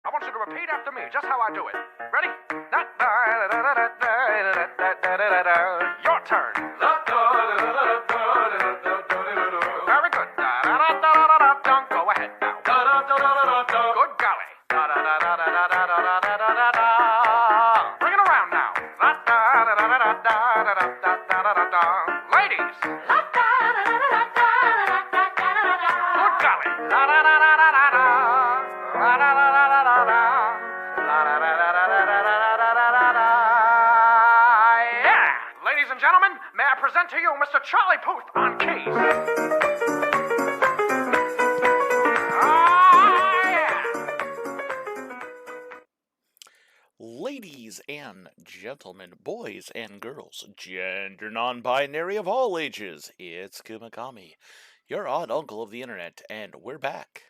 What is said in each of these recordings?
I want you to repeat after me, just how I do it. Ready? Your turn. Very good. Go ahead now. Good golly. Bring it around now. Ladies. Good golly. Yeah. Ladies and gentlemen, may I present to you Mr. Charlie Puth on keys. Ladies and gentlemen, boys and girls, gender non-binary of all ages, it's Kumakami, your odd uncle of the internet, and we're back.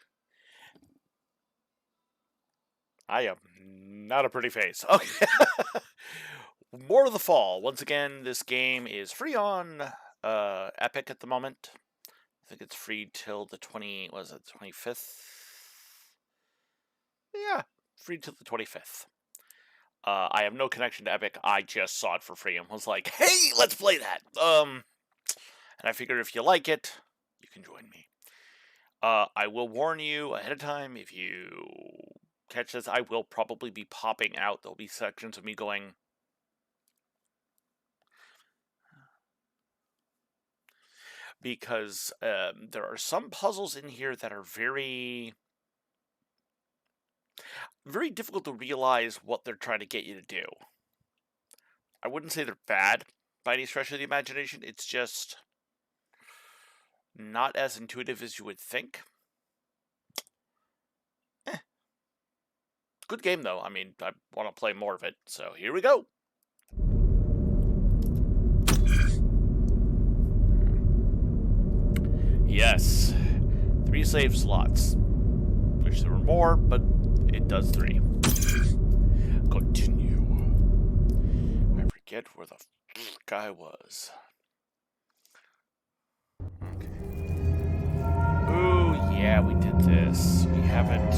I am not a pretty face. Okay. More of the Fall. Once again, this game is free on Epic at the moment. I think it's free till the 25th? Yeah, free till the 25th. I have no connection to Epic. I just saw it for free and was like, hey, let's play that. And I figured if you like it, you can join me. I will warn you ahead of time, if you catch this, I will probably be popping out. There'll be sections of me going, because there are some puzzles in here that are very difficult to realize what they're trying to get you to do. I wouldn't say they're bad by any stretch of the imagination. It's just not as intuitive as you would think. Good game, though. I mean, I want to play more of it, so here we go. Yes. 3 save slots. Wish there were more, but it does 3. Continue. I forget where the guy was. Okay. Ooh, yeah, we did this. We haven't.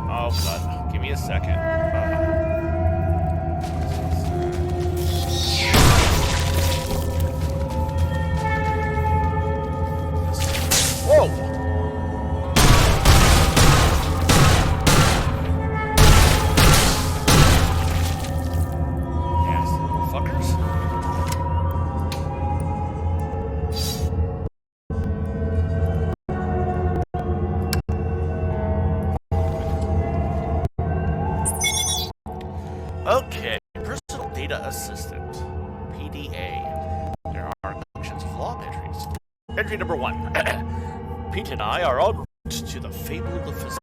Oh, God. Give me a second. Whoa! Yes, little fuckers. Okay, Personal Data Assistant, PDA. There are collections of log entries. Entry number 1. Pete and I are en route to the fabled facility.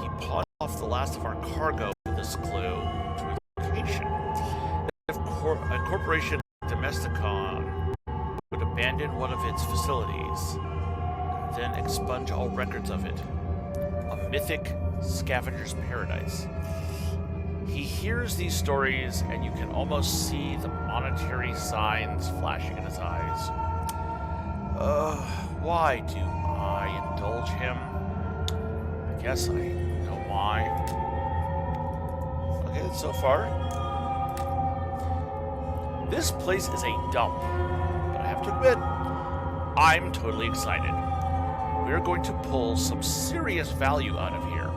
He pawed off the last of our cargo with this clue to a location. If a corporation like Domesticon would abandon one of its facilities, then expunge all records of it. A mythic scavenger's paradise. He hears these stories, and you can almost see the monetary signs flashing in his eyes. Why do I indulge him? I guess I know why. Okay, so far. This place is a dump, but I have to admit, I'm totally excited. We're going to pull some serious value out of here.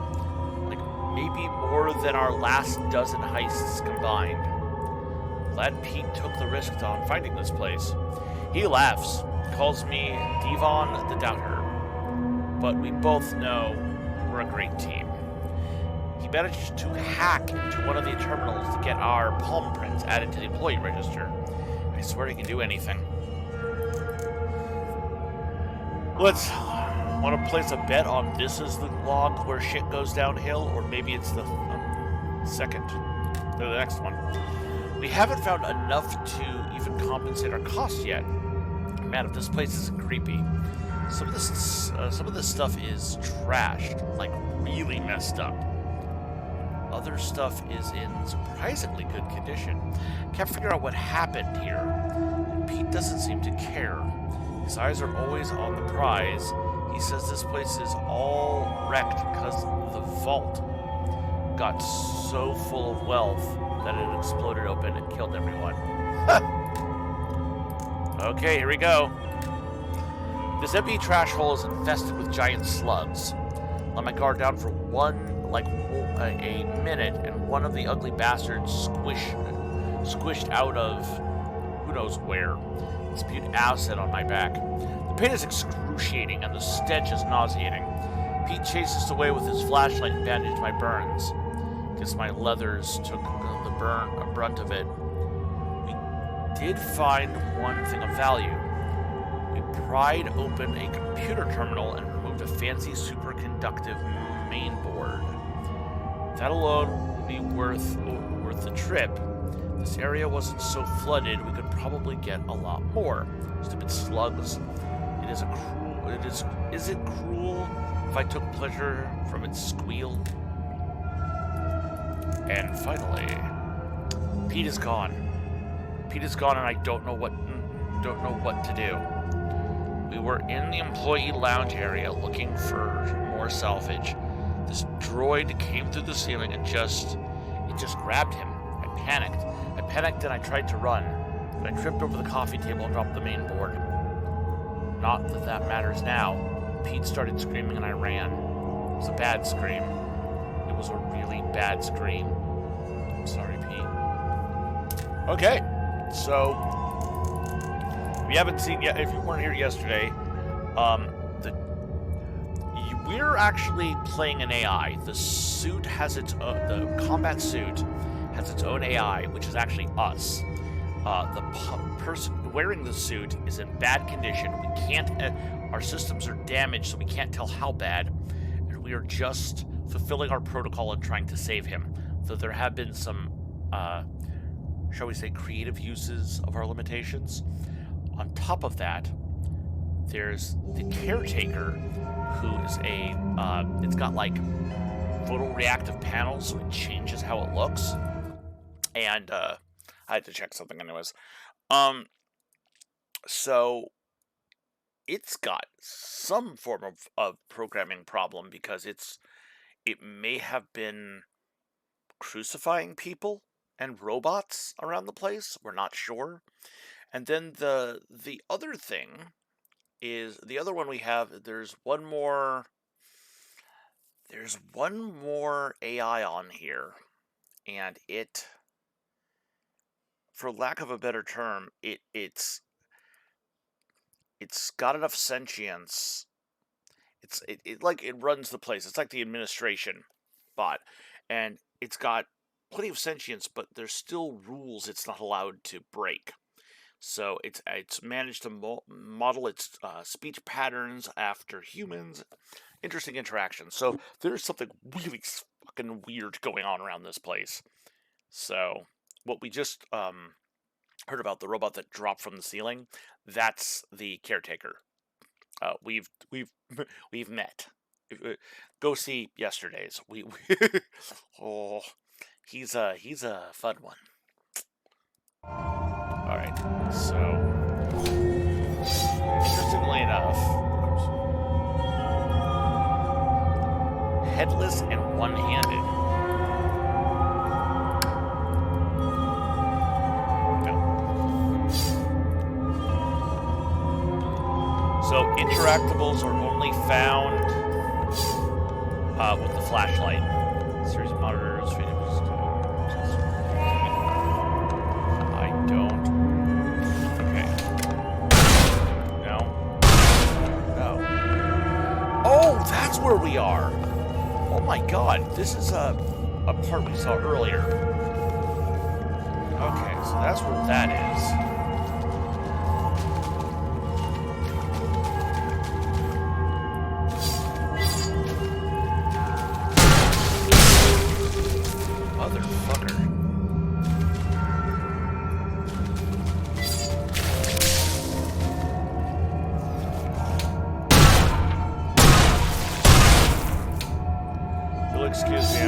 Like, maybe more than our last dozen heists combined. Glad Pete took the risk on finding this place. He laughs. Calls me Devon the Doubter, but we both know we're a great team. He managed to hack into one of the terminals to get our palm prints added to the employee register. I swear he can do anything. Let's want to place a bet on this is the log where shit goes downhill, or maybe it's the the next one. We haven't found enough to even compensate our costs yet. Man, if this place isn't creepy. Some of this stuff is trashed, like really messed up. Other stuff is in surprisingly good condition. Can't figure out what happened here. Pete doesn't seem to care. His eyes are always on the prize. He says this place is all wrecked because the vault got so full of wealth that it exploded open and killed everyone. Okay, here we go. This empty trash hole is infested with giant slugs. Let my guard down for a minute, and one of the ugly bastards squished out of who knows where. It spewed acid on my back. The pain is excruciating, and the stench is nauseating. Pete chases away with his flashlight and bandaged my burns. Guess my leathers took the brunt of it. We did find one thing of value. We pried open a computer terminal and removed a fancy superconductive main board. That alone would be worth the trip. If this area wasn't so flooded, we could probably get a lot more. Stupid slugs. Is it cruel if I took pleasure from its squeal? And finally, Pete is gone. Pete is gone, and I don't know what to do. We were in the employee lounge area looking for more salvage. This droid came through the ceiling and just grabbed him. I panicked and I tried to run, but I tripped over the coffee table and dropped the main board. Not that that matters now. Pete started screaming and I ran. It was a bad scream. It was a really bad scream. I'm sorry, Pete. Okay, so we haven't seen yet. If you weren't here yesterday, we're actually playing an AI. The suit has its the combat suit has its own AI, which is actually us. The person wearing the suit is in bad condition. We can't. Our systems are damaged, so we can't tell how bad, and we are just fulfilling our protocol and trying to save him. Though there have been some, shall we say, creative uses of our limitations. On top of that, there's the caretaker, who is it's got like photoreactive panels, so it changes how it looks. And I had to check something anyways. So it's got some form of programming problem because it may have been crucifying people and robots around the place. We're not sure. And then the other thing is the other one we have. There's one more AI on here, and it, for lack of a better term, it's got enough sentience. It runs the place. It's like the administration bot, and it's got plenty of sentience, but there's still rules it's not allowed to break. So it's managed to model its speech patterns after humans. Interesting interactions. So there's something really fucking weird going on around this place. So what we just heard about, the robot that dropped from the ceiling, that's the caretaker. We've met. Go see yesterday's. Oh, he's a fun one. All right, so interestingly enough, headless and one-handed. No. So interactables are only found with the flashlight. Series of monitors, videos. I don't. Okay. No. No. Oh, that's where we are. Oh my God, this is a part we saw earlier. Okay, so that's where that is. Motherfucker. You'll excuse me.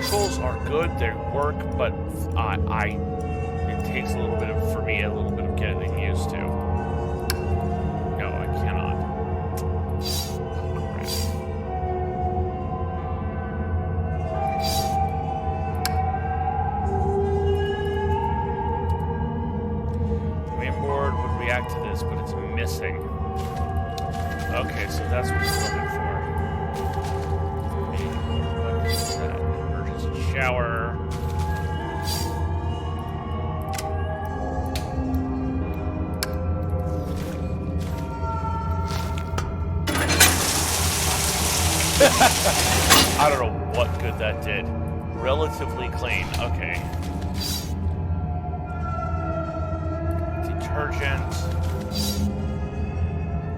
controls are good, they work, but it takes a little bit of, for me, a little bit of getting used to. No, I cannot. The main board would react to this, but it's missing. Okay, so that's what we're looking for. What is that? Emergency shower. I don't know what good that did. Relatively clean. Okay. Detergent.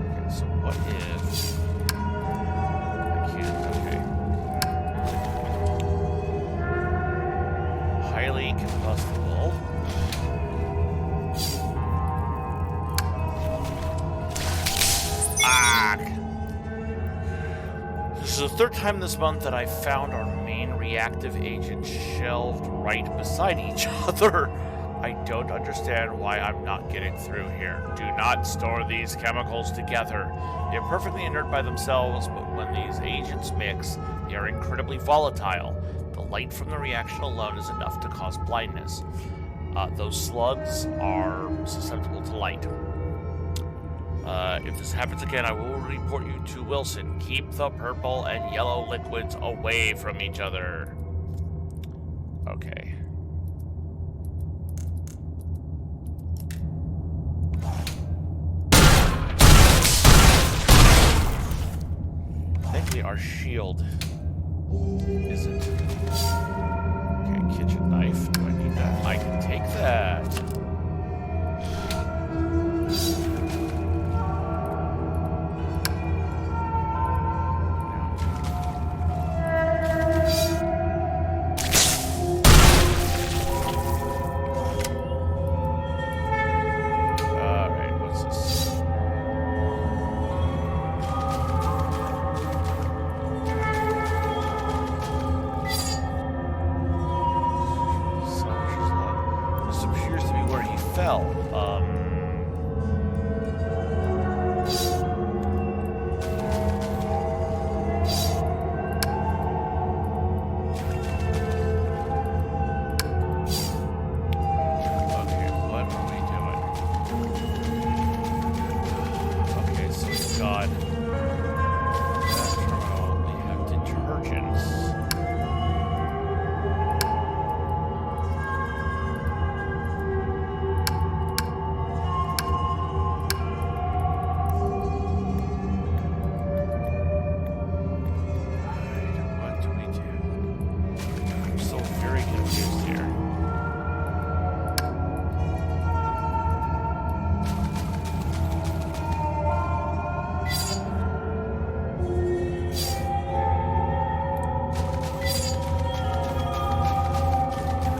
Okay, so what if... I can't, okay. Highly combustible. This is the third time this month that I found our main reactive agents shelved right beside each other. I don't understand why I'm not getting through here. Do not store these chemicals together. They are perfectly inert by themselves, but when these agents mix, they are incredibly volatile. The light from the reaction alone is enough to cause blindness. Those slugs are susceptible to light. If this happens again, I will report you to Wilson. Keep the purple and yellow liquids away from each other. Okay. Thankfully, our shield isn't. Okay, kitchen knife. Do I need that? I can take that.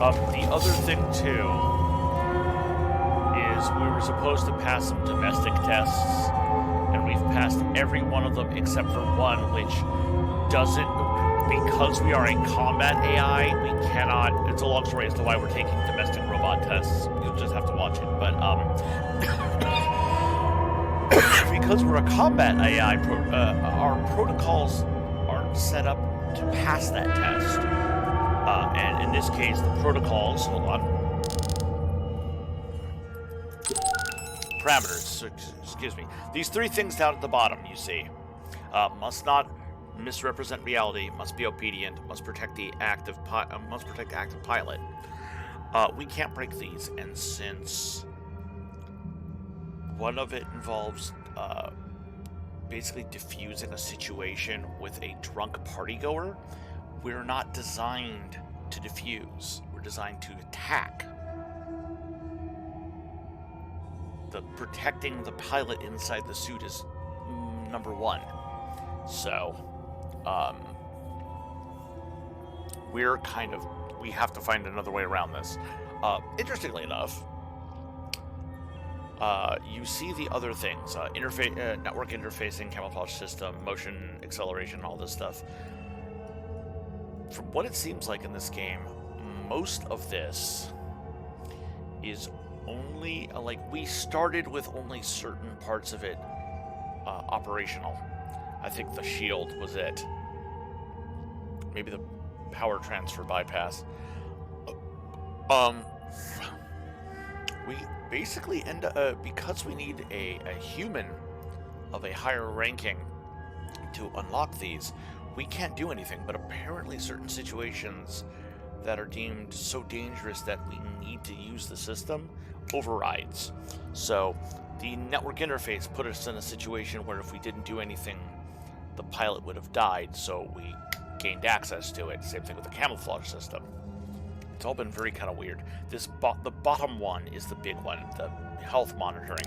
The other thing, too, is we were supposed to pass some domestic tests, and we've passed every one of them except for one, which doesn't, because we are a combat AI, we cannot, it's a long story as to why we're taking domestic robot tests. You'll just have to watch it, but, because we're a combat AI, our protocols aren't set up to pass that test. And in this case, the protocols, hold on. Parameters, excuse me. These three things down at the bottom, you see. Must not misrepresent reality, must be obedient, must protect the active pilot. We can't break these, and since one of it involves basically diffusing a situation with a drunk partygoer, we're not designed to diffuse. We're designed to attack. The protecting the pilot inside the suit is number one. So, we have to find another way around this. Interestingly enough, you see the other things, network interfacing, camouflage system, motion acceleration, all this stuff. from what it seems like in this game, most of this is only like we started with only certain parts of it operational. I think the shield was it. Maybe the power transfer bypass. We basically end up because we need a human of a higher ranking to unlock these. We can't do anything, but apparently certain situations that are deemed so dangerous that we need to use the system overrides. So the network interface put us in a situation where if we didn't do anything, the pilot would have died, so we gained access to it. Same thing with the camouflage system. It's all been very kind of weird. The bottom one is the big one, the health monitoring.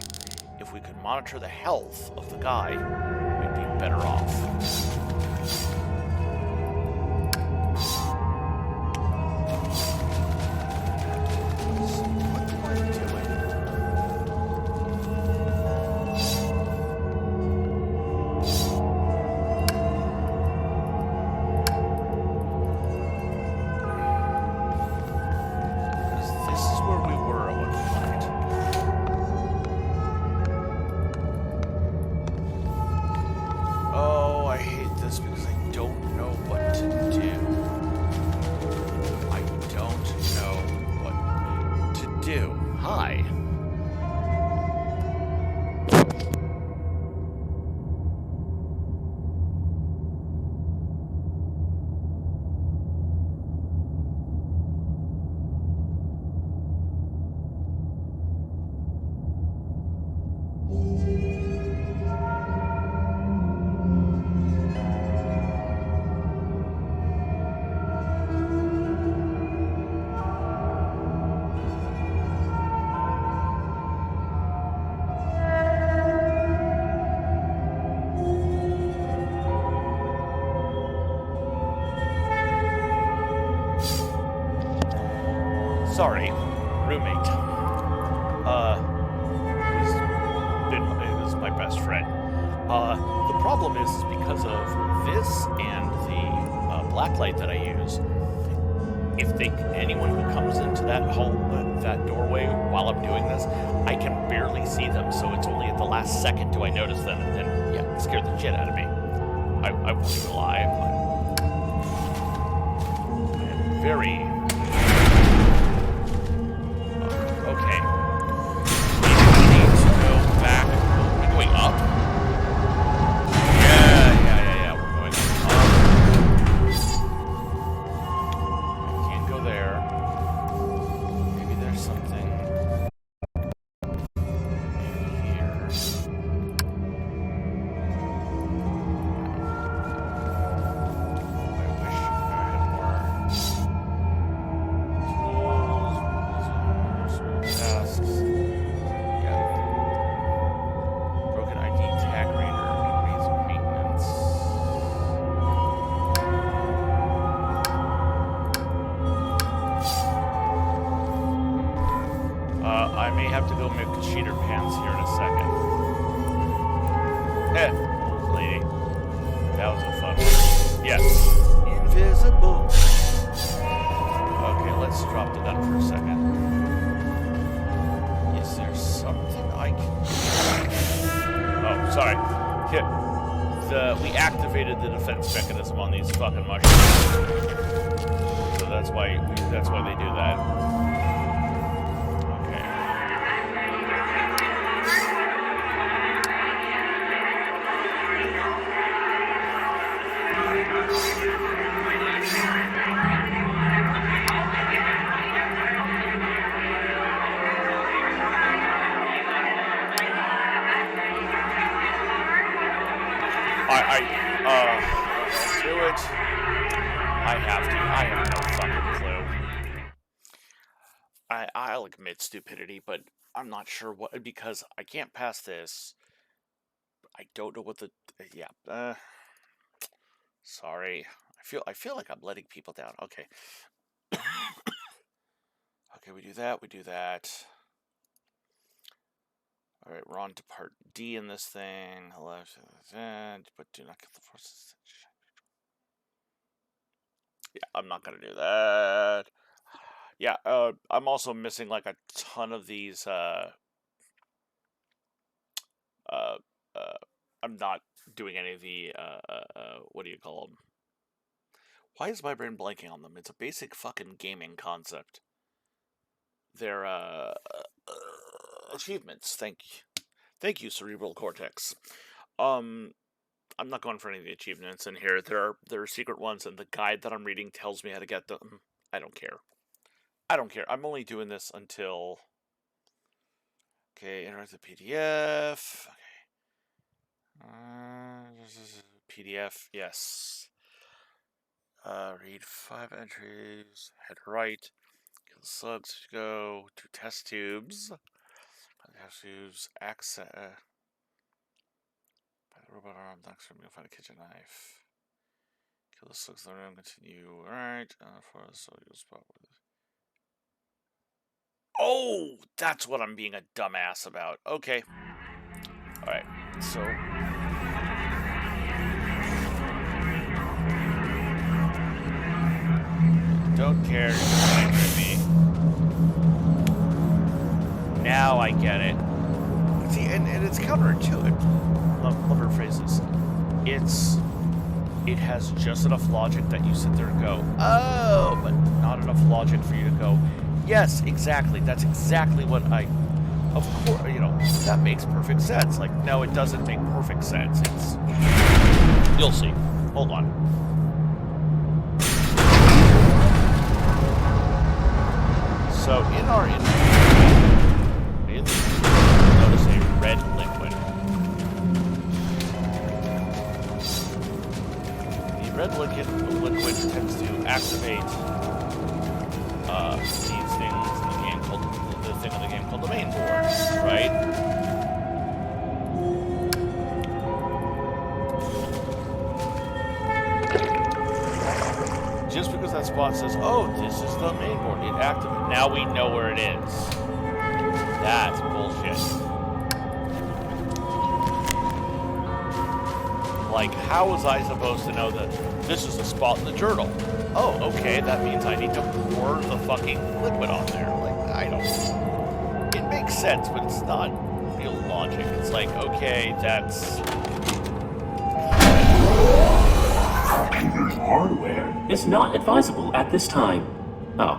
If we could monitor the health of the guy, we'd be better off. Sorry, roommate. It was my best friend. The problem is because of this and the blacklight that I use. If anyone who comes into that that doorway while I'm doing this, I can barely see them. So it's only at the last second do I notice them, and then yeah, it scared the shit out of me. I won't even lie. I'm very. Okay. We need to go back. We're going up? Yeah. We're going up. I can't go there. Maybe there's something here. I wish I had more tasks. Yeah. Broken ID tag reader needs maintenance. I may have to go make cheater pants here in a second. Old lady. That was a fun one. Yes. Invisible. Okay, let's drop the gun for a second. Is there something I can do? Oh, sorry. We activated the defense mechanism on these fucking mushrooms. So that's why they do that. Okay. I'll do it. I have to. I have no fucking clue. I'll admit stupidity, but I'm not sure what, because I can't pass this. I don't know what the, yeah, sorry. I feel like I'm letting people down. Okay. Okay, we do that. Alright, we're on to part D in this thing. But do not get the forces. Yeah, I'm not gonna do that. Yeah, I'm also missing like a ton of these. Uh, I'm not doing any of the. What do you call them? Why is my brain blanking on them? It's a basic fucking gaming concept. They're achievements. Thank you, Cerebral Cortex. I'm not going for any of the achievements in here. There are secret ones, and the guide that I'm reading tells me how to get them. I don't care. I'm only doing this until. Okay, enter the PDF. Okay. PDF, yes. Read 5 entries. Head right. Kill the slugs. Go to test tubes. Test tubes. Access. By the robot arm. Next room, you'll find a kitchen knife. Kill the slugs in the room. Continue. Alright. For the so you'll spot with it. Oh, that's what I'm being a dumbass about. Okay. Alright, so. Don't care, you're playing with me. Now I get it. See, and it's counterintuitive. Let me rephrase this. It has just enough logic that you sit there and go, oh, but not enough logic for you to go, yes, exactly. That's exactly what of course, that makes perfect sense. Like, no, it doesn't make perfect sense. You'll see. Hold on. So, in our notice a red liquid. The red liquid tends to activate these things in the game called the main board, right? Just because that spot says, oh, this is the main board, it activates. Now we know where it is. That's bullshit. Like, how was I supposed to know that this is the spot in the journal? Oh, okay, that means I need to pour the fucking liquid on there. Like, I don't... It makes sense, but it's not real logic. It's like, okay, that's... Computer's hardware is not advisable at this time. Oh,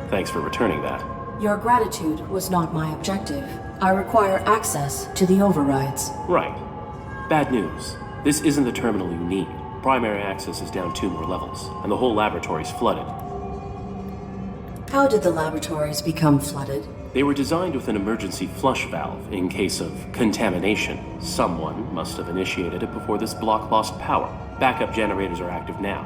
thanks for returning that. Your gratitude was not my objective. I require access to the overrides. Right. Bad news. This isn't the terminal you need. Primary access is down 2 more levels, and the whole laboratory's flooded. How did the laboratories become flooded? They were designed with an emergency flush valve in case of contamination. Someone must have initiated it before this block lost power. Backup generators are active now,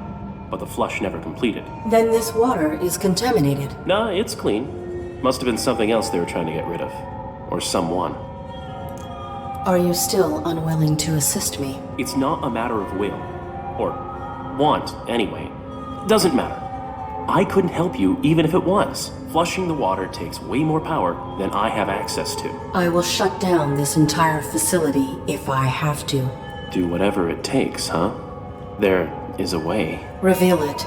but the flush never completed. Then this water is contaminated. Nah, it's clean. Must have been something else they were trying to get rid of. Or someone. Are you still unwilling to assist me? It's not a matter of will. Or want, anyway. Doesn't matter. I couldn't help you even if it was. Flushing the water takes way more power than I have access to. I will shut down this entire facility if I have to. Do whatever it takes, huh? There is a way. Reveal it.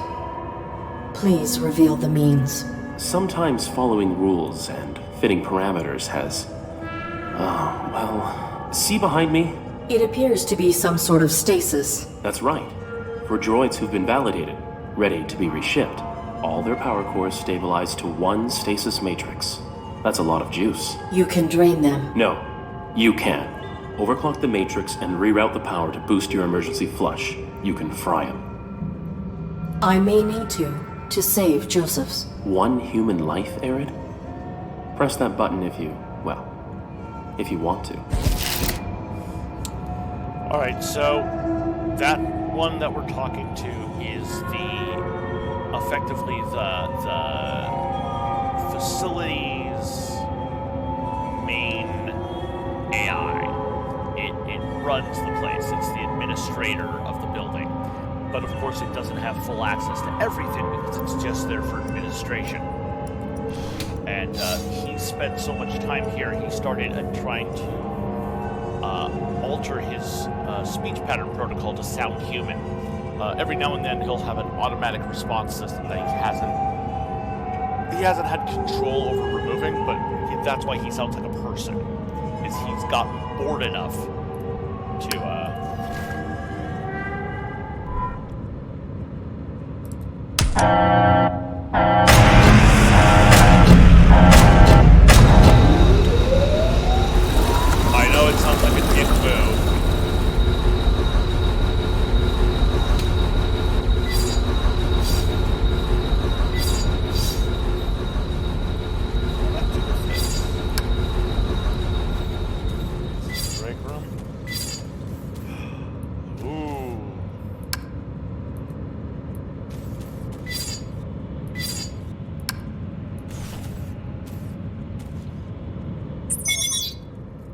Please reveal the means. Sometimes following rules and fitting parameters has... see behind me? It appears to be some sort of stasis. That's right. For droids who've been validated, ready to be reshipped, all their power cores stabilize to one stasis matrix. That's a lot of juice. You can drain them. No, you can. Overclock the matrix and reroute the power to boost your emergency flush. You can fry them. I may need to save Joseph's. One human life, Arid? Press that button if you want to. Alright, so that one that we're talking to is effectively the facility's main AI. It runs the place. It's the administrator of the building. But of course it doesn't have full access to everything because it's just there for administration. And he spent so much time here, he started trying to alter his speech pattern protocol to sound human. every now and then he'll have an automatic response system that he hasn't had control over removing, but that's why he sounds like a person. Is he's gotten bored enough to I know it sounds like a dick move.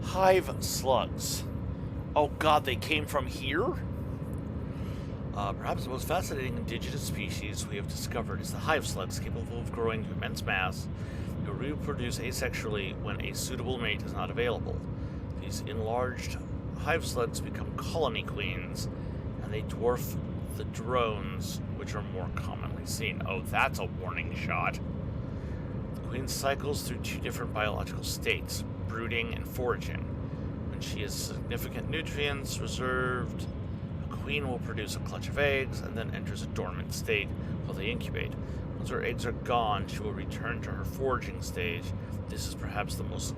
Hive slugs. Oh god, they came from here? Perhaps the most fascinating indigenous species we have discovered is the hive slugs, capable of growing to immense mass to reproduce asexually when a suitable mate is not available. These enlarged hive slugs become colony queens, and they dwarf the drones, which are more commonly seen. Oh, that's a warning shot. The queen cycles through two different biological states, brooding and foraging. When she has significant nutrients reserved, a queen will produce a clutch of eggs and then enters a dormant state while they incubate. Once her eggs are gone, she will return to her foraging stage. This is perhaps the most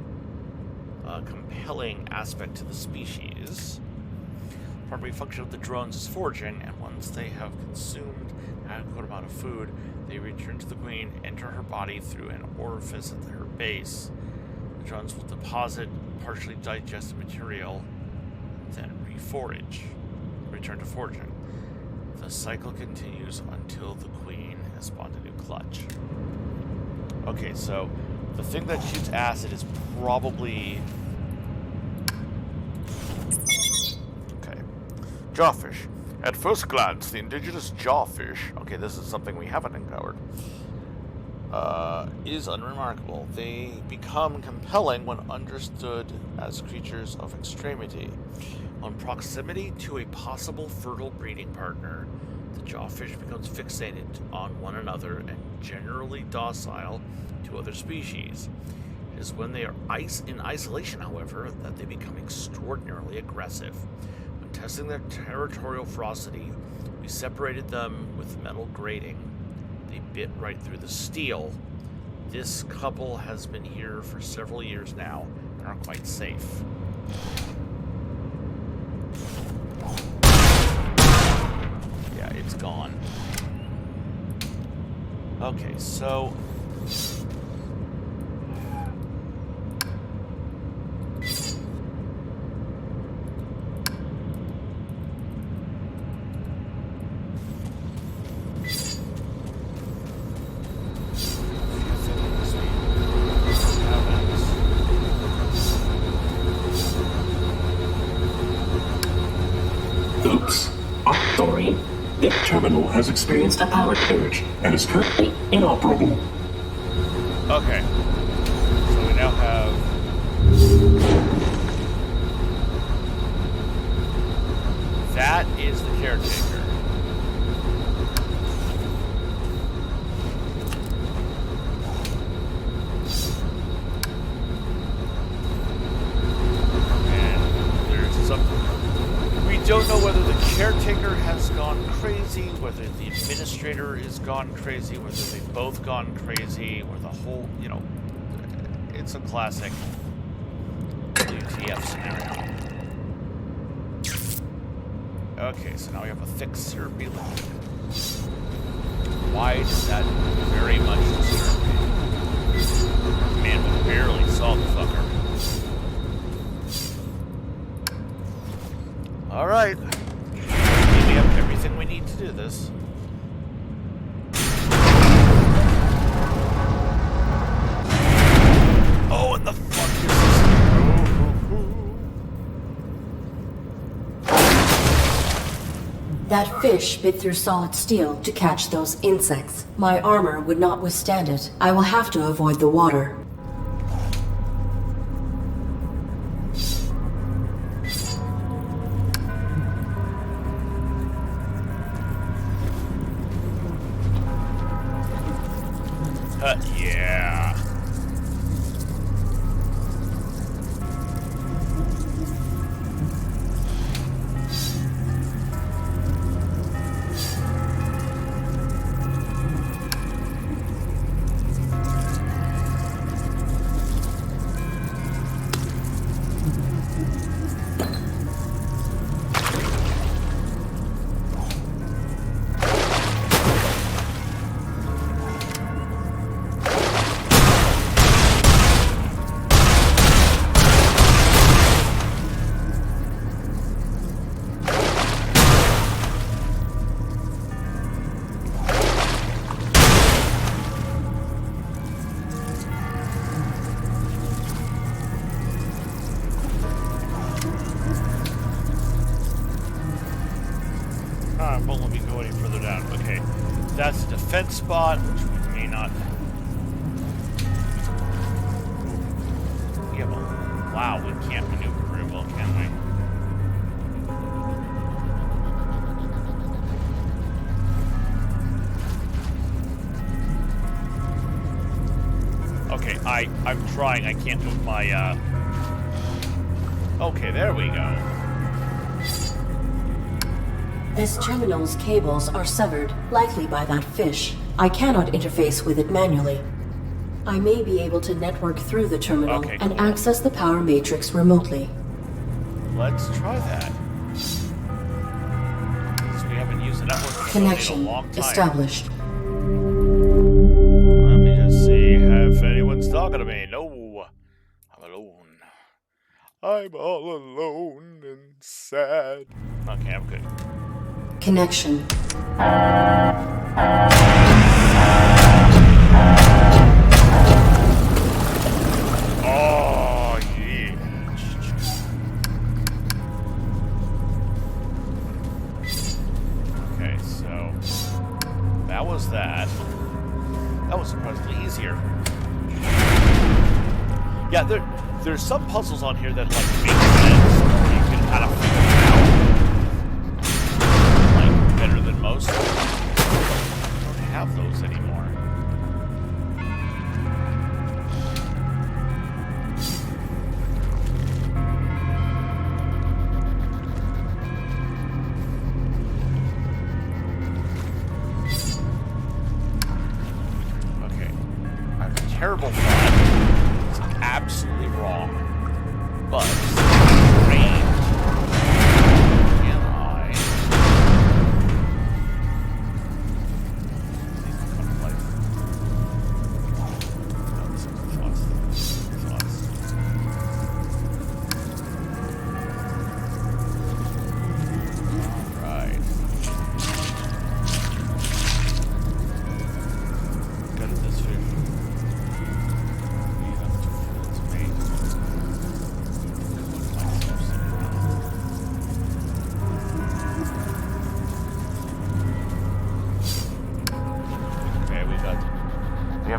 compelling aspect to the species. The primary function of the drones is foraging, and once they have consumed an adequate amount of food, they return to the queen, enter her body through an orifice at her base. The drones will deposit partially digested material, then return to foraging. The cycle continues until the queen has spawned a new clutch. Okay, so the thing that shoots acid is probably... Okay. Jawfish. At first glance, the indigenous jawfish... Okay, this is something we haven't encountered. Is unremarkable. They become compelling when understood as creatures of extremity. On proximity to a possible fertile breeding partner, the jawfish becomes fixated on one another and generally docile to other species. It is when they are in isolation, however, that they become extraordinarily aggressive. When testing their territorial ferocity, we separated them with metal grating. They bit right through the steel. This couple has been here for several years now and are quite safe. Yeah, it's gone. Okay, so... Terminal has experienced a power surge and is currently inoperable. Okay. So we now have... That is the caretaker. And there's something... We don't know whether the caretaker has gone crazy, whether the administrator is gone crazy, whether they've both gone crazy, or the whole, you know, it's a classic WTF scenario. Okay, so now we have a thick syrupy liquid. Why does that very much disturb me? Man, we barely saw the fucker. Alright. We have everything we need to do this. Oh, and the fuck is this? That fish bit through solid steel to catch those insects. My armor would not withstand it. I will have to avoid the water. Yeah. Won't let me go any further down. Okay, that's a defense spot, which we may not. Yeah, well, wow, we can't maneuver very well, can we? Okay, I'm trying. I can't move my. Okay, there we go. This terminal's cables are severed, likely by that fish. I cannot interface with it manually. I may be able to network through the terminal and access the power matrix remotely. Let's try that. Since we haven't used the network Connection in a long time. established. Let me just see if anyone's talking to me. No, I'm alone. I'm all alone and sad. Okay, I'm good. Connection. Oh, yeah. Okay, so that was that. That was surprisingly easier. Yeah, there's some puzzles on here that like make sense. You can kind of figure it out. Better than most. I don't have those anymore. Okay. I have a terrible thought. It's absolutely wrong. But range.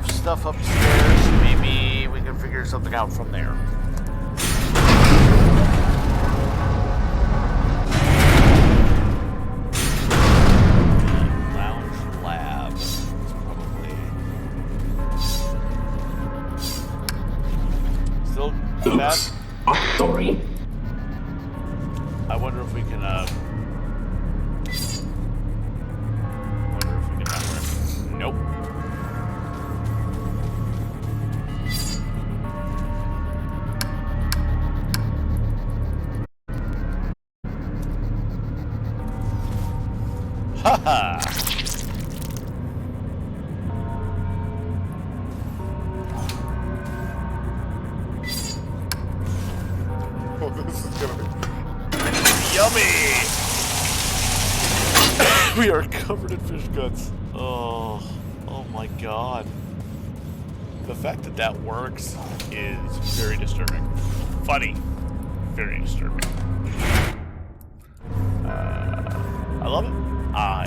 Stuff upstairs, maybe we can figure something out from there. Lounge lab, probably. Still bad? Sorry. I wonder if we can, Nope. Haha! Oh, this is gonna be yummy! We are covered in fish guts. Oh my god. The fact that that works is very disturbing. Funny. Very disturbing. I love it. I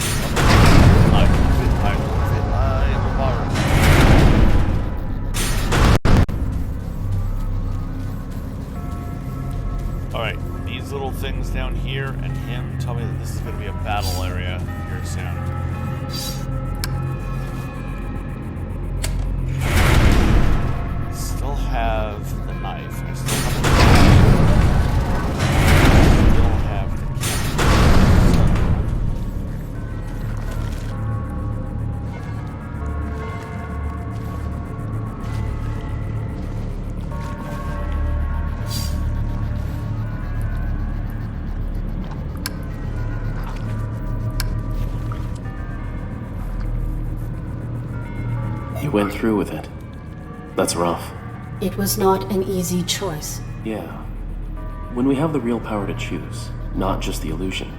Alright, these little things down here and him tell me that this is going to be a battle area here soon. You went through with it. That's rough. It was not an easy choice. Yeah. When we have the real power to choose, not just the illusion,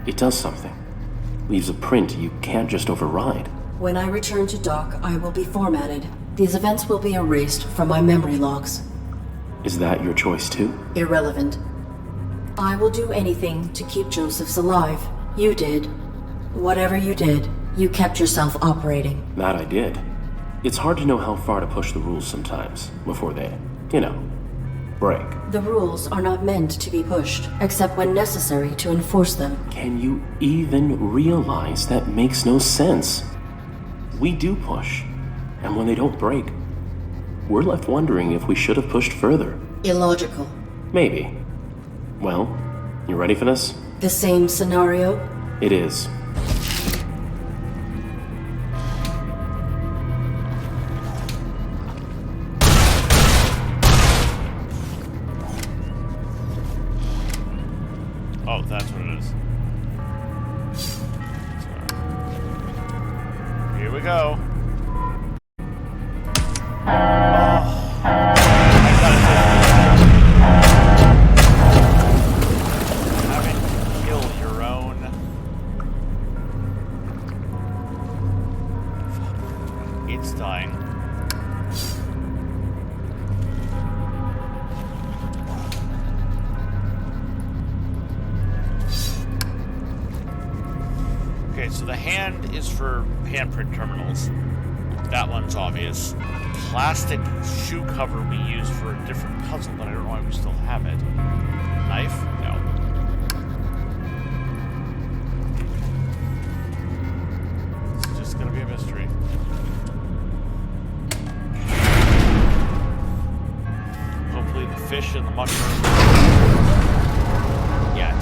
it does something. Leaves a print you can't just override. When I return to dock, I will be formatted. These events will be erased from my memory logs. Is that your choice too? Irrelevant. I will do anything to keep Josephs alive. You did. Whatever you did, you kept yourself operating. That I did. It's hard to know how far to push the rules sometimes, before they, break. The rules are not meant to be pushed, except when necessary to enforce them. Can you even realize that makes no sense? We do push, and when they don't break, we're left wondering if we should have pushed further. Illogical. Maybe. Well, you ready for this? The same scenario? It is. Oh, that's what it is. Here we go. So the hand is for handprint terminals. That one's obvious. Plastic shoe cover we use for a different puzzle, but I don't know why we still have it. Knife? No. It's just gonna be a mystery. Hopefully the fish and the mushroom. Yet.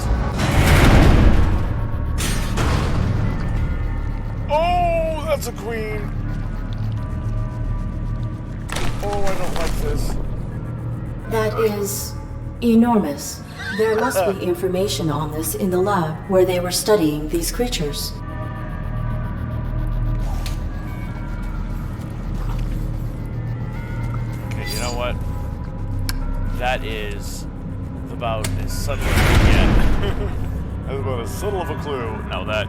Oh, that's a queen. Oh, I don't like this. That is enormous. There must be information on this in the lab where they were studying these creatures. Okay, you know what? That is about as subtle as you get. That's about as subtle of a clue. No, yeah.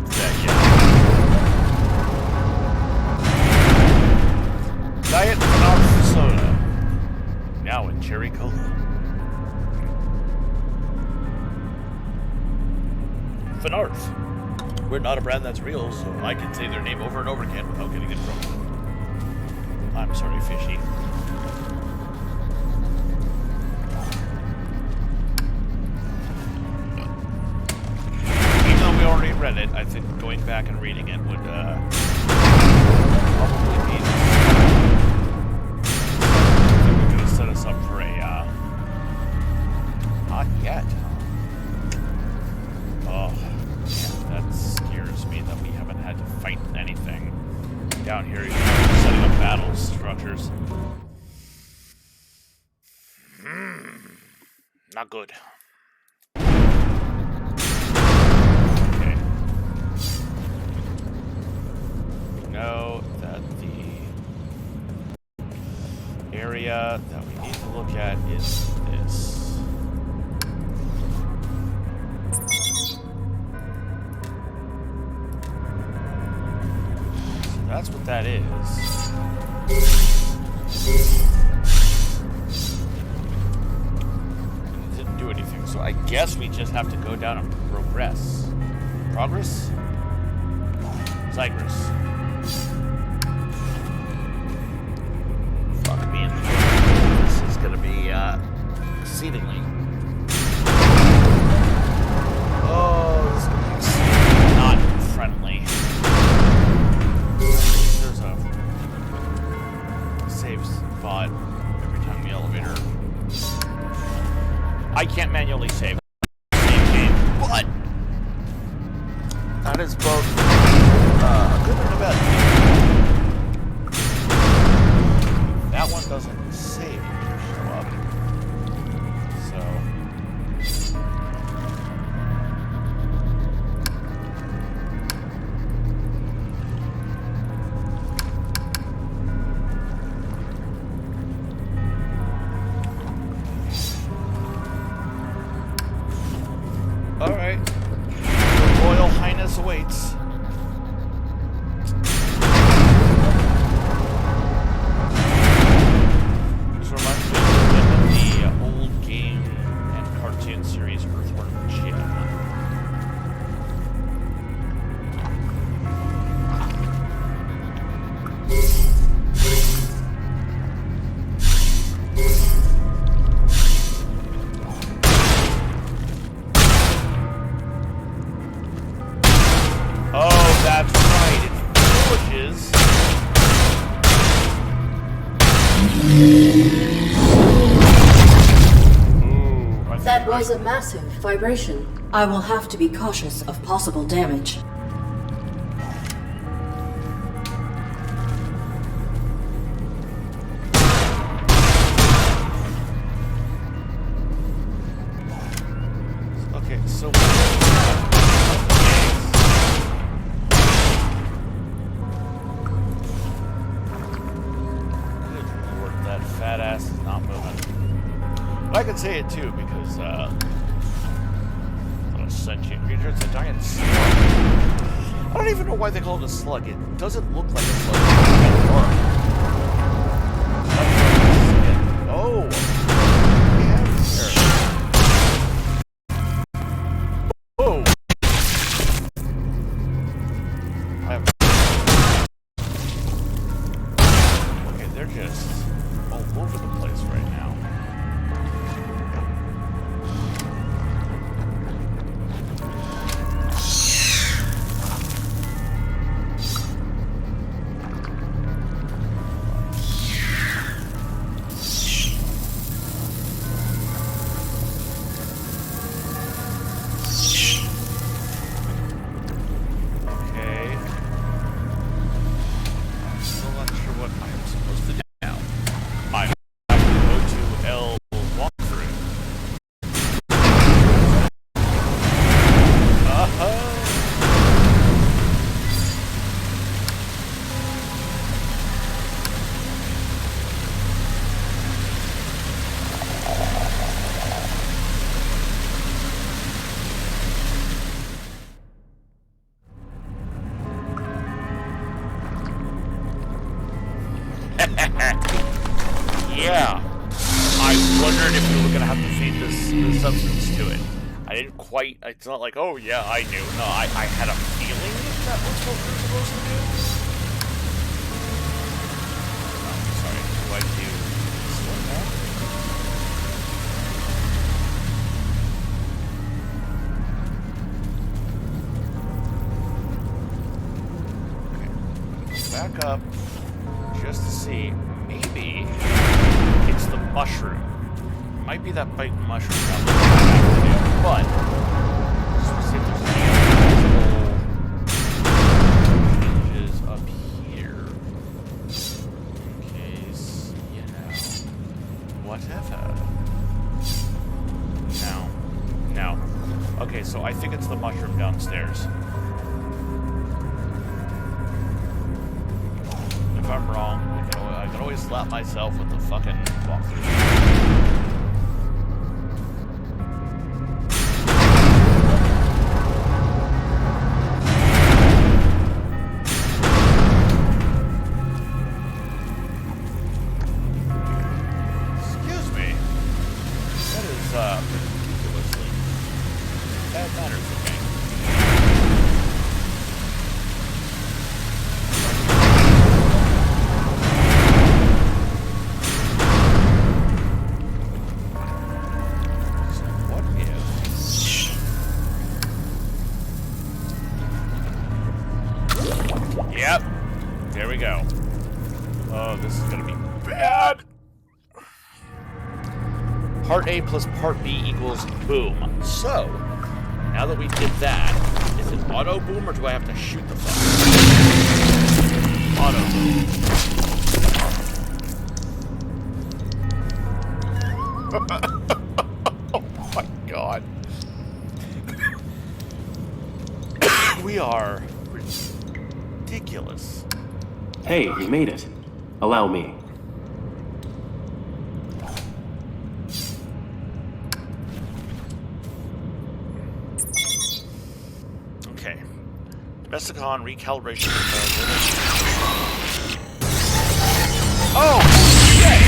Diet Phenarth soda. Now in cherry cola. Phenarth. We're not a brand that's real, so I can say their name over and over again without getting in trouble. I'm sorry, fishy. Even though we already read it, I think going back and reading it would probably be set us up for a, not yet. Oh, man, that scares me that we haven't had to fight anything down here, even setting up battle structures. Not good. Okay. Know that the area that we need to look at is this. So that's what that is. It didn't do anything, so I guess we just have to go down and progress. Progress? Zygress. Fuck me in the face. This is gonna be, exceedingly. Oh, this is gonna be exceedingly not friendly. There's a save spot every time the elevator. I can't manually save game, but that is both a good and a bad thing. That one doesn't save to show up. So That was a massive vibration. I will have to be cautious of possible damage. Okay, so Lord, that fat ass is not moving. I can say it too because not a sentient creature, it's a giant slug. I don't even know why they call it a slug. It doesn't look like a slug. Oh, yeah, sure. Whoa! Okay, they're just all over the place right now. Yeah, I wondered if we were gonna have to feed this substance to it. I didn't quite. It's not like, oh yeah, I knew. No, I had a feeling that was what we were supposed to do. Oh, sorry. Do I do slow down? Okay. Back up just to see. Maybe it's the mushroom. It might be that bite mushroom that we're gonna have to do, but just to see if there's any changes up here. In case, you know, whatever. No. Okay, so I think it's the mushroom downstairs. If I'm wrong, I can always slap myself with the fucking walkthrough. Excuse me. That is, ridiculously bad manners of me. Yep. There we go. Oh, this is gonna be bad. Part A plus Part B equals boom. So, now that we did that, is it auto boom or do I have to shoot the fucker? Auto boom. Oh my god. We are ridiculous. Hey, we made it. Allow me. Okay. Domesticon recalibration. Oh! Shit!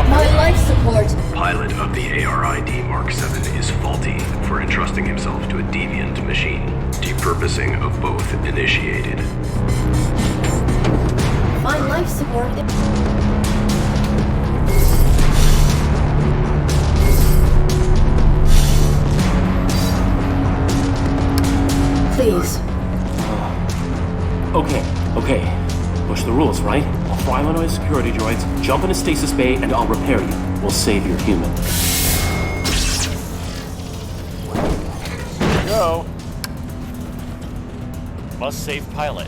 My life support. Pilot of the ARID Mark 7 is faulty for entrusting himself to a deviant machine. Depurposing of both initiated. My life support. Please. Okay. Push the rules, right? security droids, jump in a stasis bay, and I'll repair you. We'll save your human. Here we go. Must save pilot.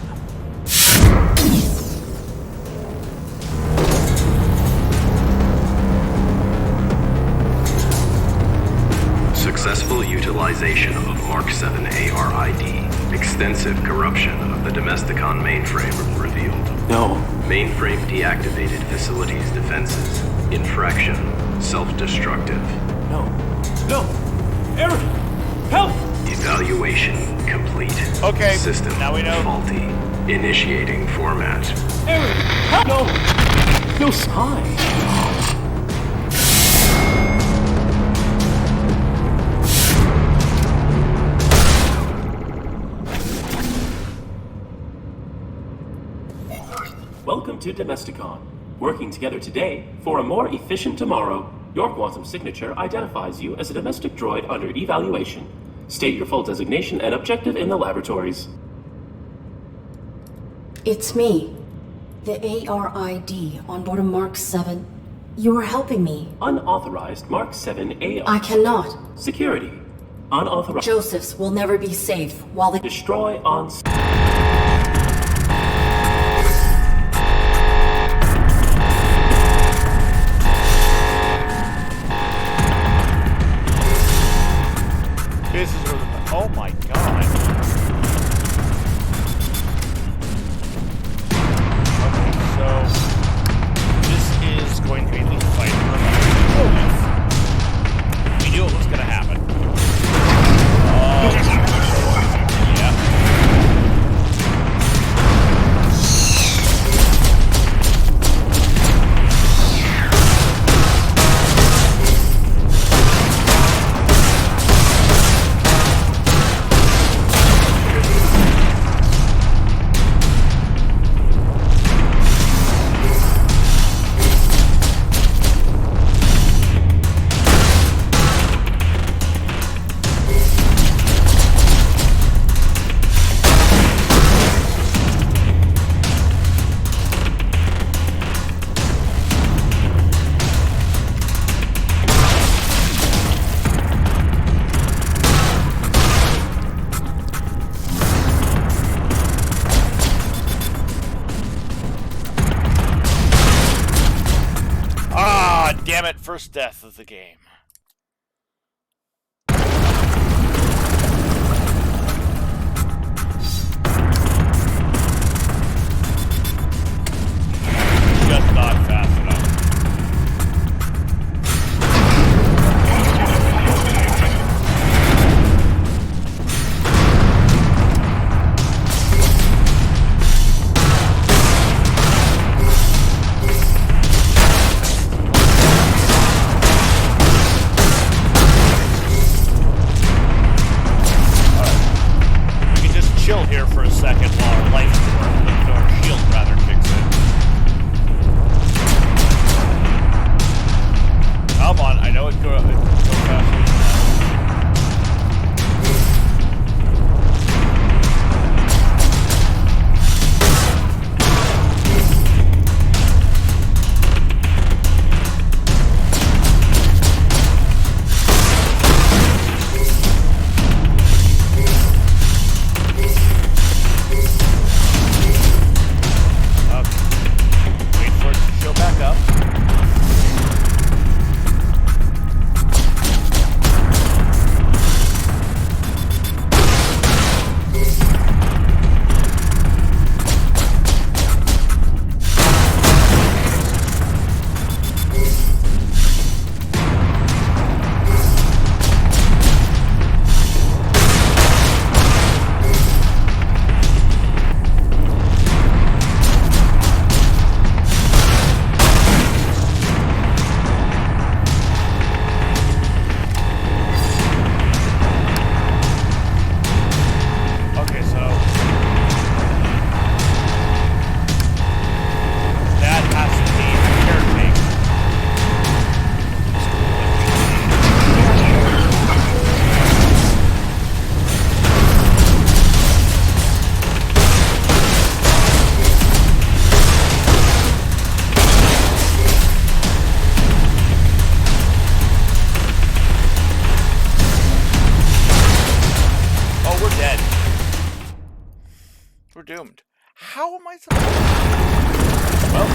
Successful utilization of Mark 7 ARID. Extensive corruption of the Domesticon mainframe revealed. No. Mainframe deactivated facilities defenses. Infraction. Self-destructive. No. No! Aaron! Help! Evaluation complete. Okay, System now we know. faulty. Initiating format. Aaron! Help! No! No sign! Welcome to Domesticon. Working together today for a more efficient tomorrow. Your quantum signature identifies you as a domestic droid under evaluation. State your full designation and objective in the laboratories. It's me. The ARID on board a Mark 7. You are helping me. Unauthorized Mark 7 AR. I cannot. Security. Unauthorized. Josephs will never be safe while the... Destroy on... This is where the... Oh my god. Okay, so... This is going to be the fight. We knew it was going to happen. Yeah. Damn it, first death of the game. Just not fast enough. Chill here for a second while our life, or our shield rather, kicks in. doomed. How am I supposed to... Well...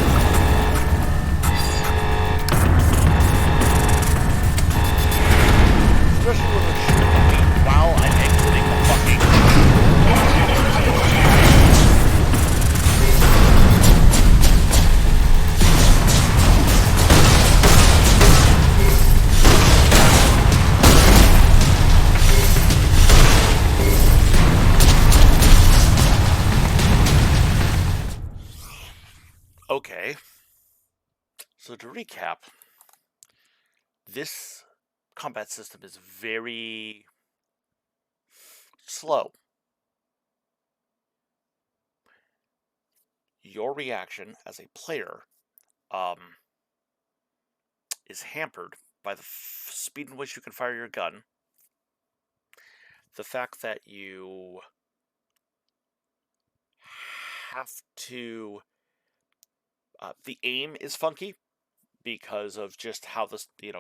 Especially when they're shooting at me while I'm exiting the fucking... Okay, so to recap, this combat system is very slow. Your reaction as a player is hampered by the speed in which you can fire your gun, the fact that you have to... the aim is funky because of just how this, the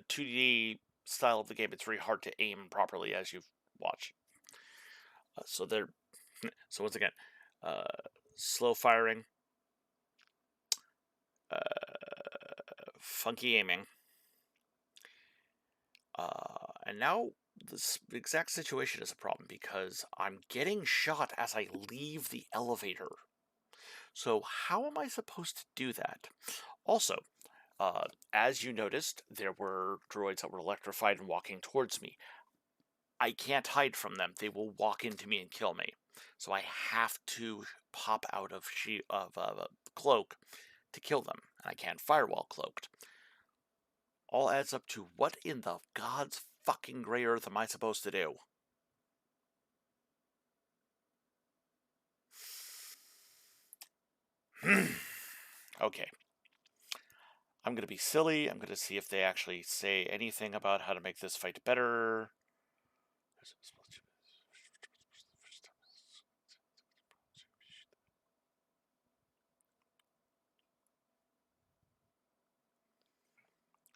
2D style of the game. It's very hard to aim properly as you watch. So once again, slow firing, funky aiming, and now this exact situation is a problem because I'm getting shot as I leave the elevator. So how am I supposed to do that? Also, as you noticed, there were droids that were electrified and walking towards me. I can't hide from them. They will walk into me and kill me. So I have to pop out of cloak to kill them. And I can't fire while cloaked. All adds up to what in the God's fucking gray earth am I supposed to do? Okay. I'm going to be silly. I'm going to see if they actually say anything about how to make this fight better.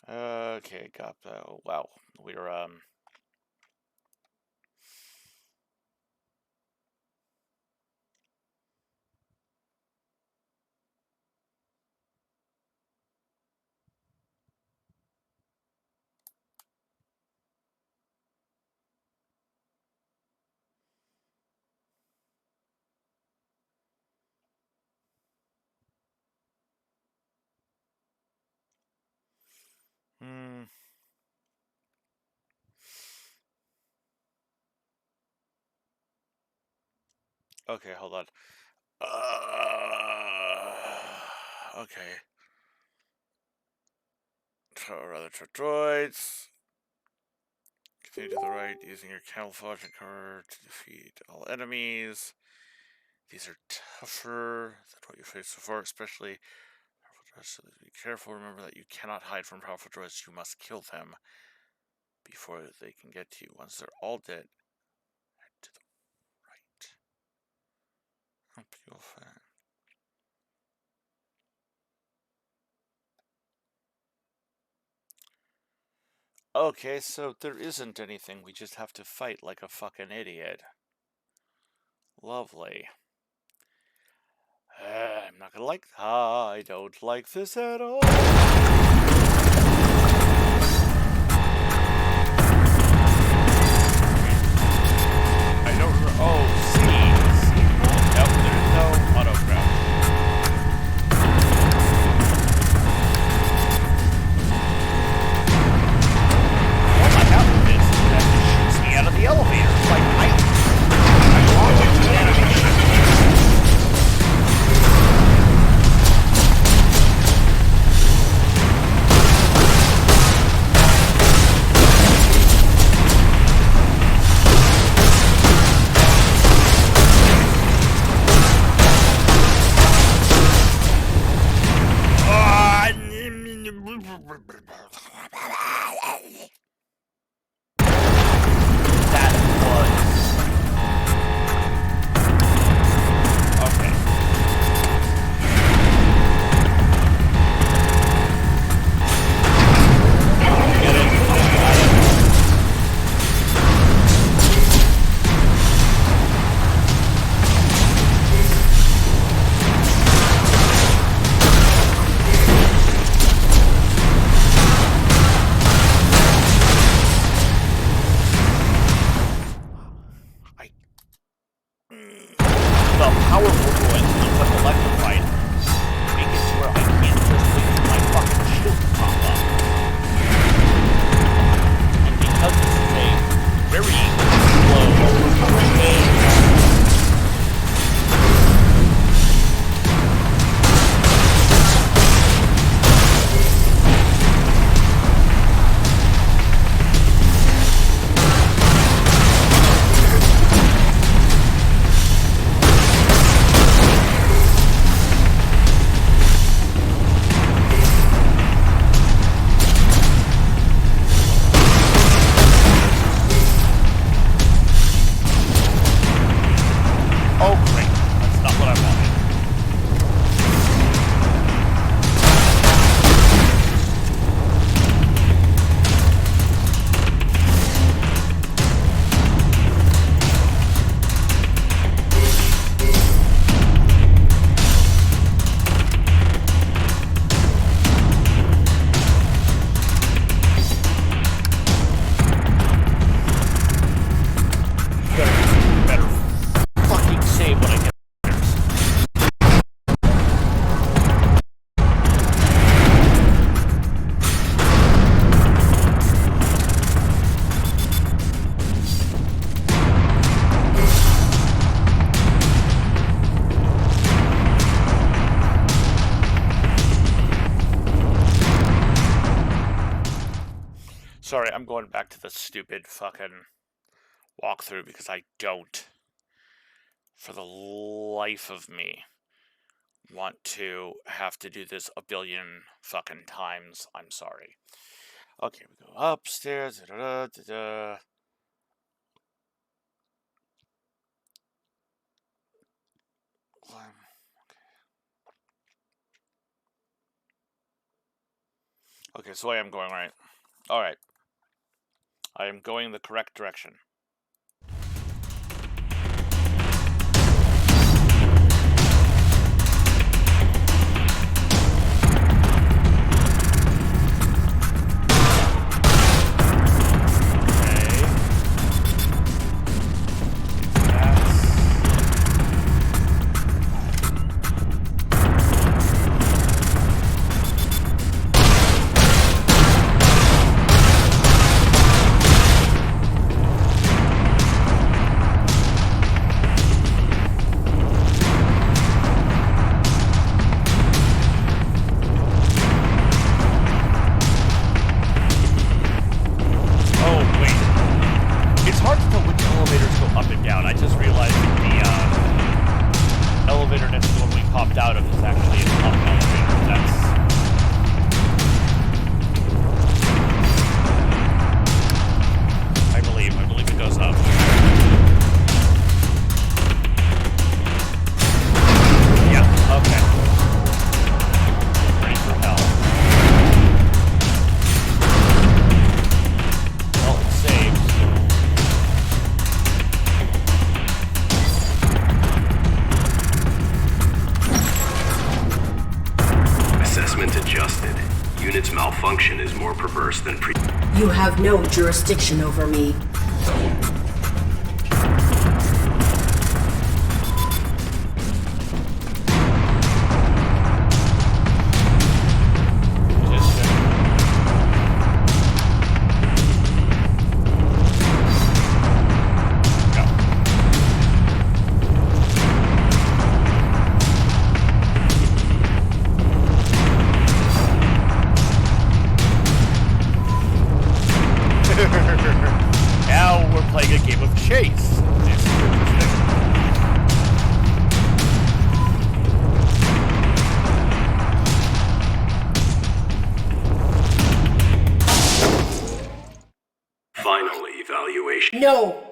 Okay, got that. Oh, wow. We're, Okay, hold on. Okay. Rather droids. Continue to the right, using your camouflage and cover to defeat all enemies. These are tougher than what you faced before, especially powerful droids. So be careful. Remember that you cannot hide from powerful droids. You must kill them before they can get to you. Once they're all dead, head to the right. Hope you'll find. Okay, so there isn't anything. We just have to fight like a fucking idiot. Lovely. I'm not gonna like... I don't like this at all. I don't remember... Oh, C. Nope, there's no autograph. Out of the elevator. It's like, I love the animation. Sorry, I'm going back to the stupid fucking walkthrough because I don't, for the life of me, want to have to do this a billion fucking times. I'm sorry. Okay, we go upstairs. Okay, so I am going right. Alright. I am going the correct direction. You have no jurisdiction over me. No!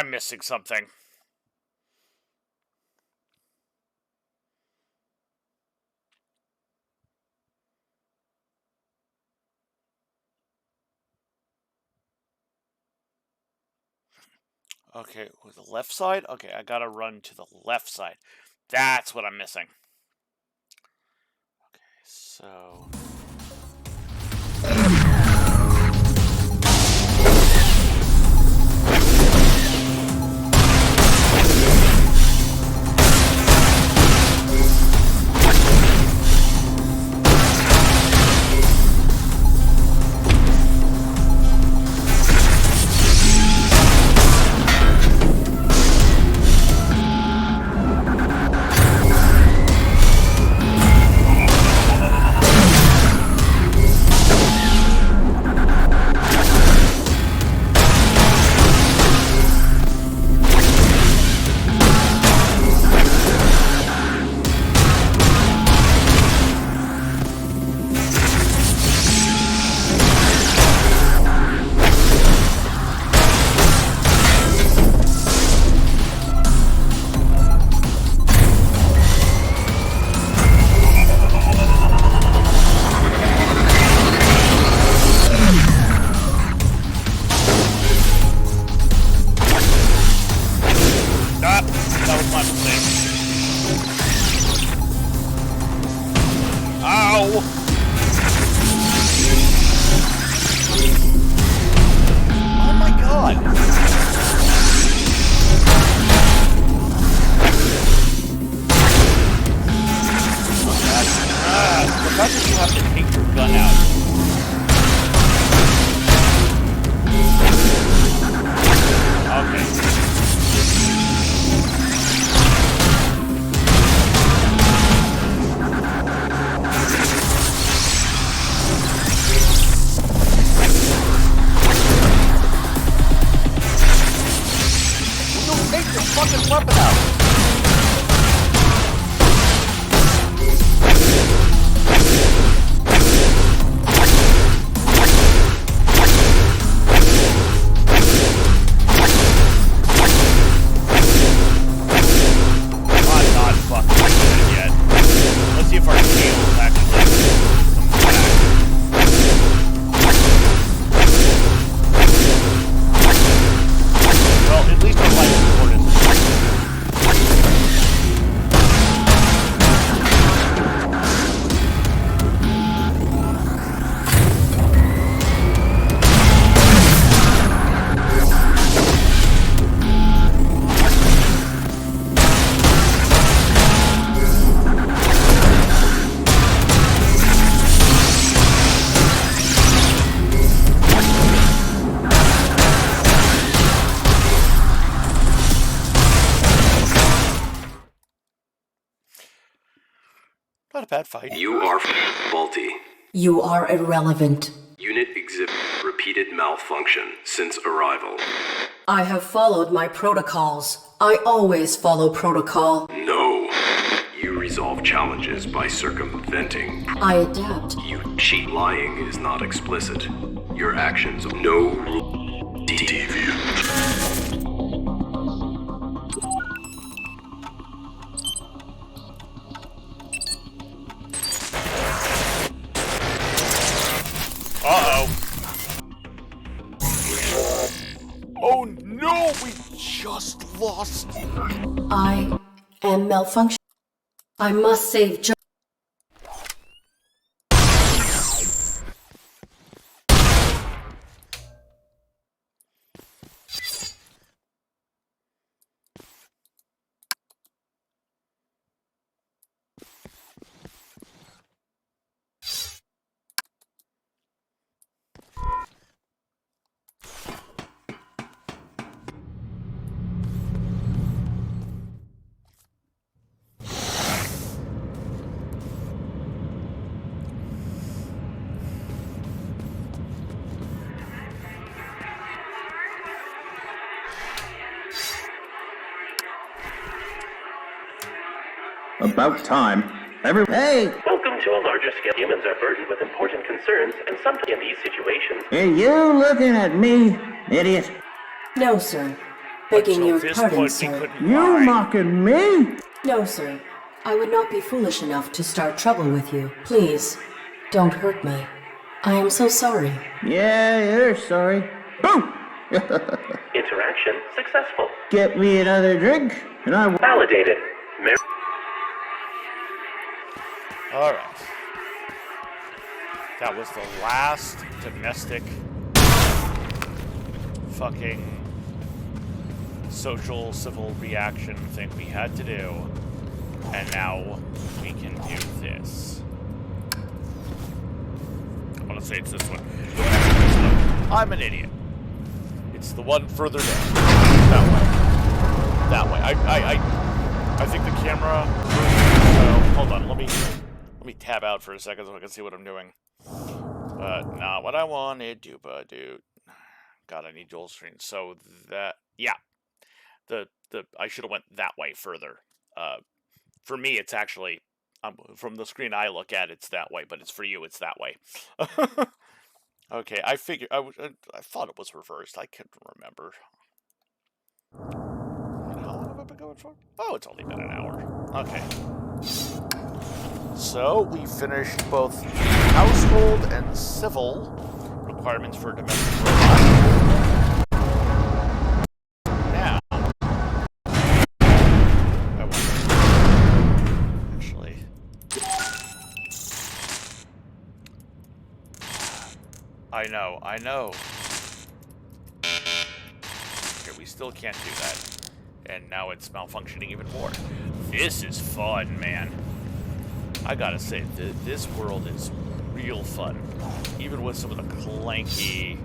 I'm missing something. Okay, with the left side? Okay, I gotta run to the left side. That's what I'm missing. Okay, so... run out. Okay. Take your fucking weapon out. I'm not fucking with it yet. Let's see if our shields actually come back. Well, at least our life support is. Not a bad fight. You are faulty. You are irrelevant. Unit exhibit repeated malfunction since arrival. I have followed my protocols. I always follow protocol. No. You resolve challenges by circumventing. I adapt. You cheat. Lying is not explicit. Your actions no deviant. Uh-oh. Oh no, we just lost. I am malfunction. I must save Jo. About time. Hey! Welcome to a larger scale. Humans are burdened with important concerns, and sometimes in these situations. Are you looking at me, idiot? No, sir. Begging So your at this pardon, point, we sir. couldn't You lie. mocking me? No, sir. I would not be foolish enough to start trouble with you. Please, don't hurt me. I am so sorry. Yeah, you're sorry. Boom! Interaction successful. Get me another drink, and I will. Validated. Alright. That was the last domestic fucking social civil reaction thing we had to do. And now we can do this. I want to say it's this one. I'm an idiot. It's the one further down. That way. That way. I think the camera. Hold on. Let me tab out for a second so I can see what I'm doing. Not what I wanted. Dude. God, I need dual screen. So that, yeah. I should have went that way further. For me, it's actually, from the screen I look at, it's that way, but it's for you, it's that way. Okay, I figured, I thought it was reversed. I couldn't remember. How long have I been going for? Oh, it's only been an hour. Okay. So, we finished both household and civil requirements for domestic robot. Now, I wonder, actually, I know. Okay, we still can't do that. And now it's malfunctioning even more. This is fun, man. I gotta say, this world is real fun, even with some of the clanky.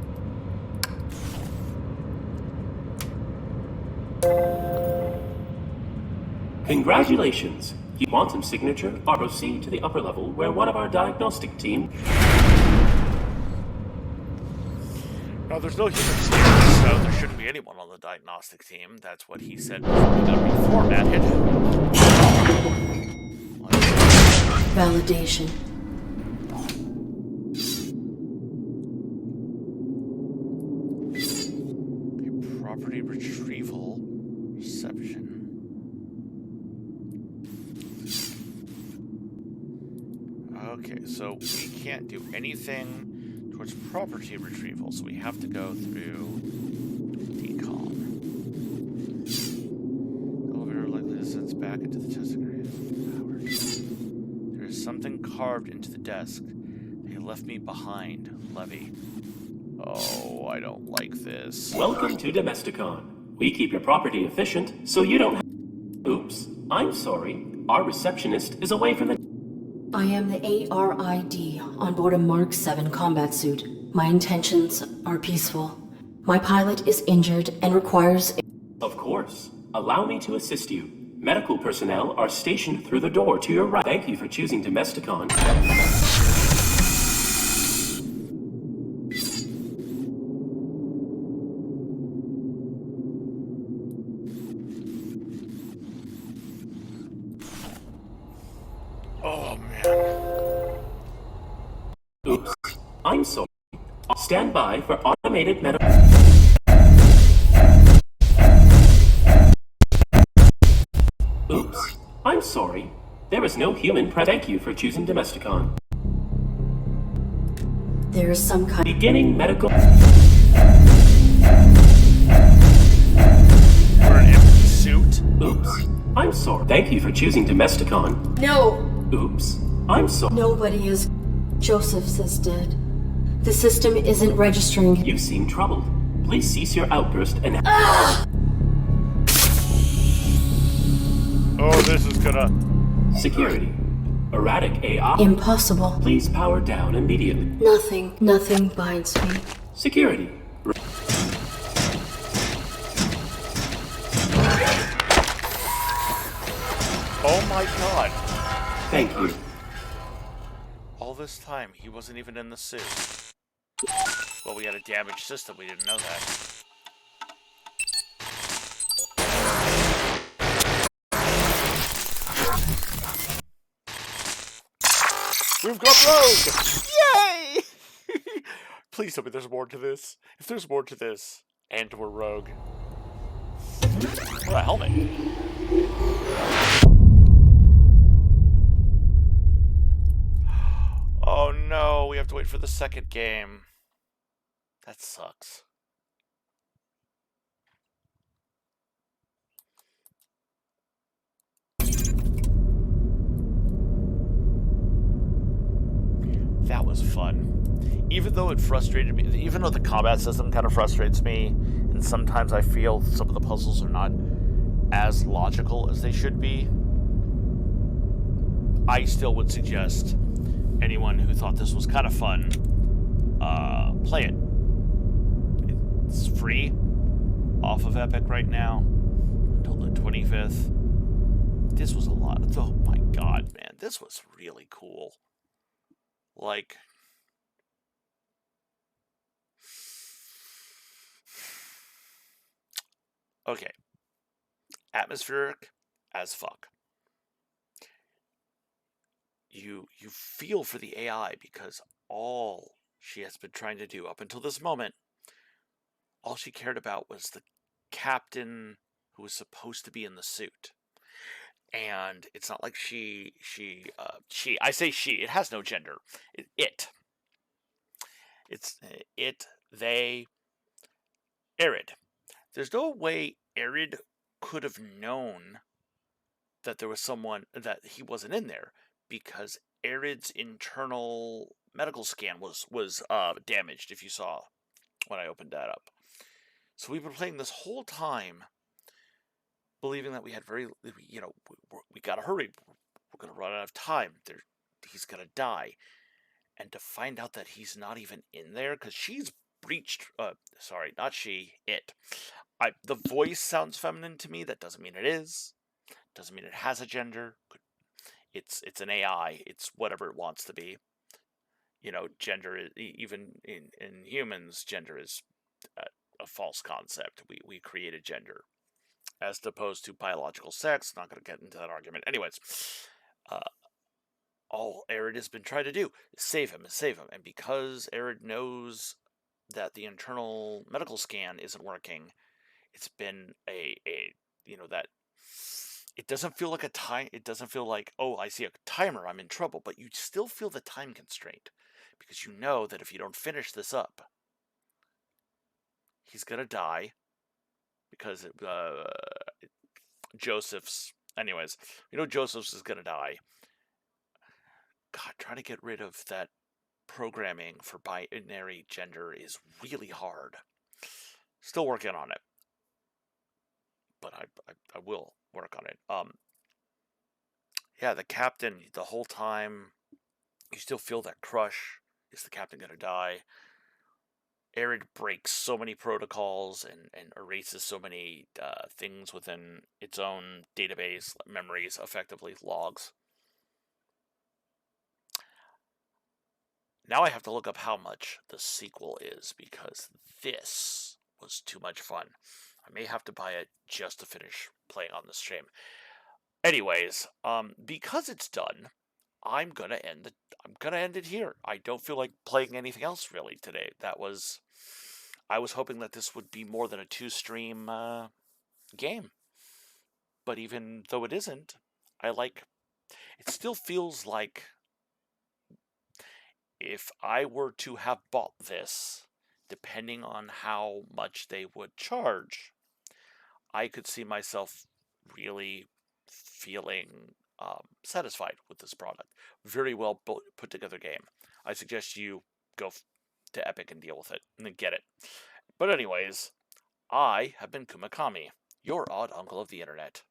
Congratulations! You quantum signature ROC to the upper level where one of our diagnostic team... No, there's no human scanners, so there shouldn't be anyone on the diagnostic team. That's what he said before we got reformatted. Validation. Property retrieval reception. Okay, so we can't do anything towards property retrieval, so we have to go through decom. Elevator likely descends back into the testing area. There is something carved into the desk. They left me behind. Levy. Oh, I don't like this. Welcome to Domesticon. We keep your property efficient, so you don't have... Oops, I'm sorry. Our receptionist is away from the... I am the ARID on board a Mark 7 combat suit. My intentions are peaceful. My pilot is injured and requires... Of course. Allow me to assist you. Medical personnel are stationed through the door to your right. Thank you for choosing Domesticon. Oh, man. Oops. I'm sorry. Stand by for automated medical... Oops. I'm sorry. There is no human Thank you for choosing Domesticon. There is some kind... Beginning medical... We're an empty suit? Oops. I'm sorry. Thank you for choosing Domesticon. No! Oops. I'm sorry. Nobody is... Joseph is dead. The system isn't registering... You seem troubled. Please cease your outburst and... Oh, this is gonna... Security. Erratic AI. Impossible. Please power down immediately. Nothing binds me. Security. Oh my god. Thank you. All this time, he wasn't even in the suit. Well, we had a damaged system, we didn't know that. We've got Rogue! Yay! Please tell me there's more to this. If there's more to this, and we're Rogue. What a helmet. Oh no, we have to wait for the second game. That sucks. That was fun. Even though it frustrated me, even though the combat system kind of frustrates me, and sometimes I feel some of the puzzles are not as logical as they should be, I still would suggest anyone who thought this was kind of fun, play it. It's free off of Epic right now until the 25th. This was a lot. Oh my god, man. This was really cool. Like... Okay. Atmospheric as fuck. You feel for the AI because all she has been trying to do up until this moment, all she cared about was the captain who was supposed to be in the suit. And it's not like I say she, it has no gender. It's it, they, Arid. There's no way Arid could have known that there was someone, that he wasn't in there, because Arid's internal medical scan was damaged, if you saw when I opened that up. So we've been playing this whole time believing that we had we gotta hurry. We're gonna run out of time. He's gonna die. and to find out that he's not even in there, because she's breached, sorry, not she, it. The voice sounds feminine to me. That doesn't mean it is. Doesn't mean it has a gender. It's an AI. It's whatever it wants to be. You know, gender is, even in humans, gender is a false concept. We create a gender as opposed to biological sex. Not going to get into that argument. Anyways, all Arid has been trying to do is save him. And because Arid knows that the internal medical scan isn't working, it's been that it doesn't feel like a time. It doesn't feel like, oh, I see a timer, I'm in trouble. But you still feel the time constraint because you know that if you don't finish this up, he's gonna die. Because Joseph's, anyways, Joseph's is gonna die. God, trying to get rid of that programming for binary gender is really hard. Still working on it, but I will work on it. Yeah, the captain, the whole time, you still feel that crush. Is the captain gonna die? Arid breaks so many protocols and erases so many things within its own database, memories, effectively logs. Now I have to look up how much the sequel is, because this was too much fun. I may have to buy it just to finish playing on the stream. Anyways, because it's done, I'm gonna end it here. I don't feel like playing anything else really today. I was hoping that this would be more than a 2-stream game, but even though it isn't, it still feels like if I were to have bought this, depending on how much they would charge, I could see myself really feeling satisfied with this product. Very well put together game. I suggest you go to Epic and deal with it and then get it. But anyways, I have been Kumakami, your odd uncle of the internet,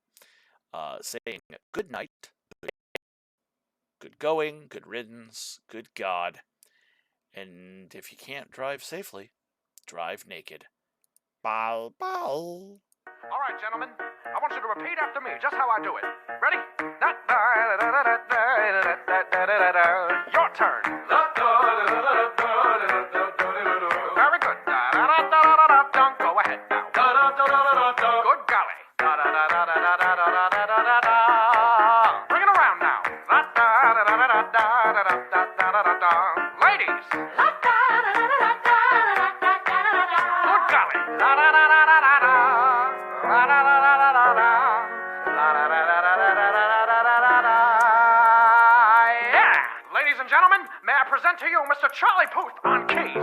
saying good night, good going, good riddance, good God, and if you can't drive safely, drive naked. Bow, bow. All right, gentlemen, I want you to repeat after me, just how I do it. Ready? Your turn. Very good. Go ahead now. Good golly. Bring it around now. Ladies. Good golly. Yeah! Ladies and gentlemen, may I present to you Mr. Charlie Puth on keys.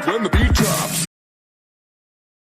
When the